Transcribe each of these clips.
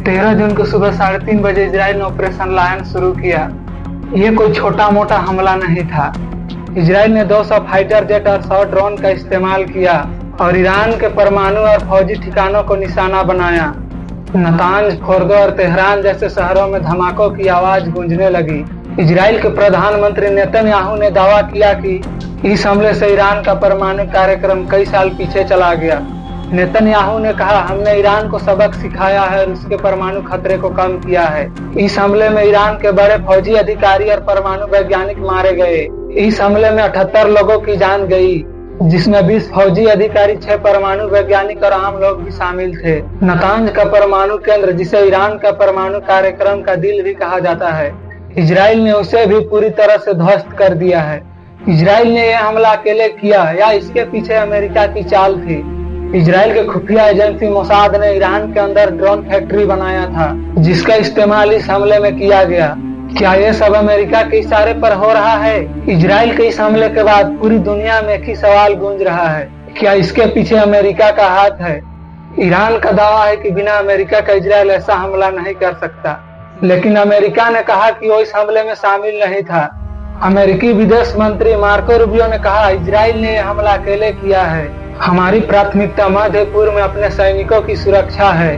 13 जून को सुबह 3:30 बजे इजराइल ने ऑपरेशन लायन शुरू किया। ये कोई छोटा मोटा हमला नहीं था। इजराइल ने 200 फाइटर जेट और 100 ड्रोन का इस्तेमाल किया और ईरान के परमाणु और फौजी ठिकानों को निशाना बनाया। नतांज, फोर्दो और तेहरान जैसे शहरों में धमाकों की आवाज गूंजने लगी। इजराइल के प्रधानमंत्री नेतन्याहू ने दावा किया कि इस हमले से ईरान का परमाणु कार्यक्रम कई साल पीछे चला गया। नेतन्याहू ने कहा, हमने ईरान को सबक सिखाया है और उसके परमाणु खतरे को कम किया है। इस हमले में ईरान के बड़े फौजी अधिकारी और परमाणु वैज्ञानिक मारे गए। इस हमले में 78 लोगों की जान गई, जिसमें 20 फौजी अधिकारी, 6 परमाणु वैज्ञानिक और आम लोग भी शामिल थे। नतांज का परमाणु केंद्र, जिसे ईरान का परमाणु कार्यक्रम का दिल भी कहा जाता है, इजराइल ने उसे भी पूरी तरह से ध्वस्त कर दिया है। इजराइल ने यह हमला अकेले किया या इसके पीछे अमेरिका की चाल थी? इजराइल के खुफिया एजेंसी मोसाद ने ईरान के अंदर ड्रोन फैक्ट्री बनाया था, जिसका इस्तेमाल इस हमले में किया गया। क्या ये सब अमेरिका के इशारे पर हो रहा है? इजराइल के इस हमले के बाद पूरी दुनिया में एक ही सवाल गूंज रहा है, क्या इसके पीछे अमेरिका का हाथ है? ईरान का दावा है कि बिना अमेरिका का इजराइल ऐसा हमला नहीं कर सकता, लेकिन अमेरिका ने कहा कि वो इस हमले में शामिल नहीं था। अमेरिकी विदेश मंत्री मार्को रूबियो ने कहा, इजराइल ने यह हमला अकेले किया है। हमारी प्राथमिकता मध्य पूर्व में अपने सैनिकों की सुरक्षा है।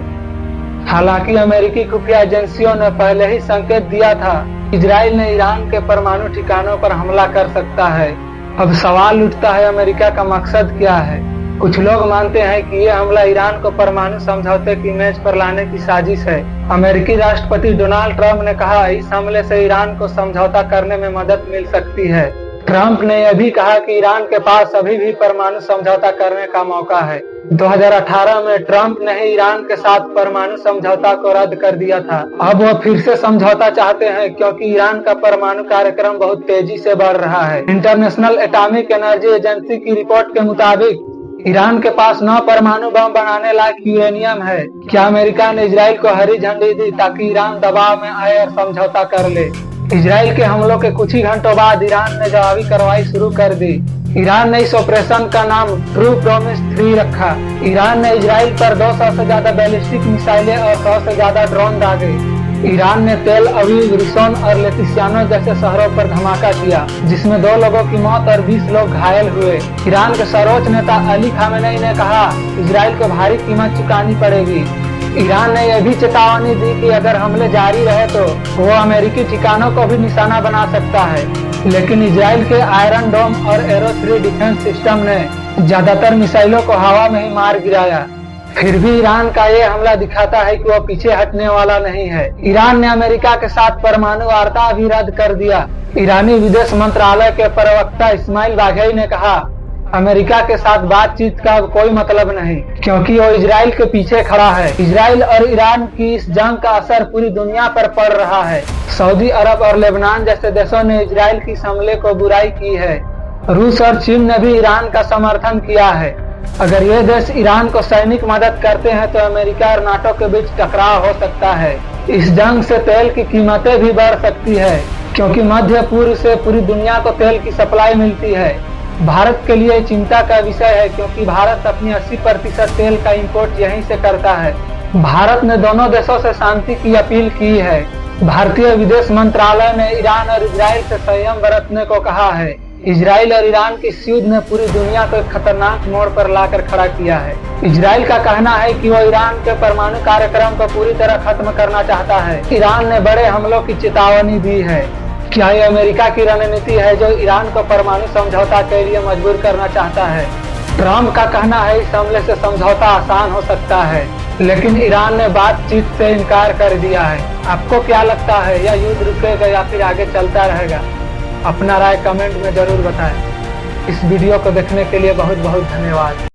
हालांकि अमेरिकी खुफिया एजेंसियों ने पहले ही संकेत दिया था इजराइल ने ईरान के परमाणु ठिकानों पर हमला कर सकता है। अब सवाल उठता है, अमेरिका का मकसद क्या है? कुछ लोग मानते हैं कि यह हमला ईरान को परमाणु समझौते की मेज पर लाने की साजिश है। अमेरिकी राष्ट्रपति डोनाल्ड ट्रंप ने कहा, इस हमले से ईरान को समझौता करने में मदद मिल सकती है। ट्रंप ने यह भी कहा कि ईरान के पास अभी भी परमाणु समझौता करने का मौका है। 2018 में ट्रंप ने ही ईरान के साथ परमाणु समझौता को रद्द कर दिया था। अब वो फिर से समझौता चाहते हैं, क्योंकि ईरान का परमाणु कार्यक्रम बहुत तेजी से बढ़ रहा है। इंटरनेशनल एटॉमिक एनर्जी एजेंसी की रिपोर्ट के मुताबिक ईरान के पास 9 परमाणु बम बनाने लायक यूरेनियम है। क्या अमेरिका ने इजराइल को हरी झंडी दी ताकि ईरान दबाव में आए और समझौता कर ले? इजराइल के हमलों के कुछ ही घंटों बाद ईरान ने जवाबी कार्रवाई शुरू कर दी। ईरान ने इस ऑपरेशन का नाम ट्रू प्रॉमिस 3 रखा। ईरान ने इजराइल पर 200 से ज्यादा बैलिस्टिक मिसाइलें और 100 से ज्यादा ड्रोन दागे। ईरान ने तेल अवीव, रिसोन और लेतिसियानो जैसे शहरों पर धमाका किया, जिसमें 2 लोगों की मौत और 20 लोग घायल हुए। ईरान के सर्वोच्च नेता अली खामेनेई ने कहा, इजराइल को भारी कीमत चुकानी पड़ेगी। ईरान ने यह भी चेतावनी दी कि अगर हमले जारी रहे तो वो अमेरिकी ठिकानों को भी निशाना बना सकता है। लेकिन इजराइल के आयरन डोम और एरो 3 डिफेंस सिस्टम ने ज्यादातर मिसाइलों को हवा में ही मार गिराया। फिर भी ईरान का ये हमला दिखाता है कि वो पीछे हटने वाला नहीं है। ईरान ने अमेरिका के साथ परमाणु वार्ता भी रद्द कर दिया। ईरानी विदेश मंत्रालय के प्रवक्ता इस्माइल बाघेई ने कहा, अमेरिका के साथ बातचीत का कोई मतलब नहीं, क्योंकि वो इजराइल के पीछे खड़ा है। इजराइल और ईरान की इस जंग का असर पूरी दुनिया पर पड़ रहा है। सऊदी अरब और लेबनान जैसे देशों ने इजराइल की इस हमले को बुराई की है। रूस और चीन ने भी ईरान का समर्थन किया है। अगर ये देश ईरान को सैनिक मदद करते हैं तो अमेरिका और नाटो के बीच टकराव हो सकता है। इस जंग से तेल की कीमतें भी बढ़ सकती है, क्योंकि मध्य पूर्व से पूरी दुनिया को तेल की सप्लाई मिलती है। भारत के लिए चिंता का विषय है, क्योंकि भारत अपनी 80% तेल का इंपोर्ट यहीं से करता है। भारत ने दोनों देशों से शांति की अपील की है। भारतीय विदेश मंत्रालय ने ईरान और इजराइल से संयम बरतने को कहा है। इजराइल और ईरान के इस युद्ध ने पूरी दुनिया को एक खतरनाक मोड़ पर लाकर खड़ा किया है। इजराइल का कहना है कि वो ईरान के परमाणु कार्यक्रम को पूरी तरह खत्म करना चाहता है। ईरान ने बड़े हमलों की चेतावनी दी है। क्या ये अमेरिका की रणनीति है जो ईरान को परमाणु समझौता के लिए मजबूर करना चाहता है? ट्रंप का कहना है इस हमले से समझौता आसान हो सकता है, लेकिन ईरान ने बातचीत से इनकार कर दिया है। आपको क्या लगता है, यह युद्ध रुकेगा या फिर आगे चलता रहेगा? अपना राय कमेंट में जरूर बताएं। इस वीडियो को देखने के लिए बहुत बहुत धन्यवाद।